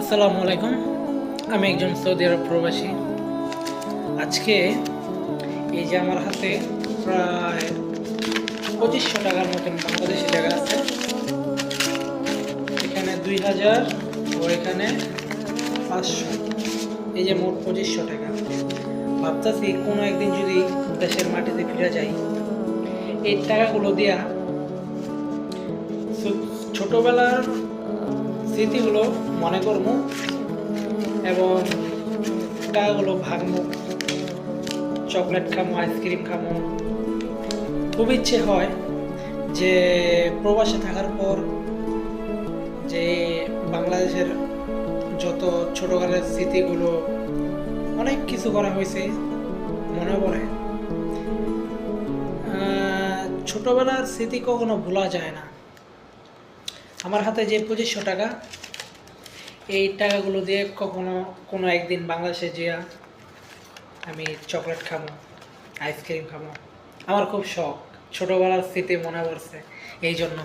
আসসালামু আলাইকুম। আমি একজন সৌদি আরব প্রবাসী। আজকে এই যে আমার হাতে প্রায় 2500 টাকার মতন বাংলাদেশি টাকা আছে। এখানে 2000 ও এখানে 500, এই যে মোট 2500 টাকা। ভাবতেছি কোনো একদিন যদি দেশের মাটিতে ফিরে যাই, এই টাকাগুলো দিয়া ছোটবেলার স্মৃতিগুলো মনে করবো এবং টাকাগুলো ভাঙবো, চকলেট খামো, আইসক্রিম খামো। খুব ইচ্ছে হয় যে প্রবাসে থাকার পর যে বাংলাদেশের যত ছোটকালের স্মৃতিগুলো, অনেক কিছু করা হয়েছে মনে পড়ে। ছোটবেলার স্মৃতি কখনো ভোলা যায় না। আমার হাতে যে 2500 টাকা, এই টাকাগুলো দিয়ে কখনো কোনো একদিন বাংলাদেশে যেয়া আমি চকলেট খাবো, আইসক্রিম খাবো। আমার খুব শখ, ছোটবেলার স্মৃতি মনে পড়ছে এই জন্য।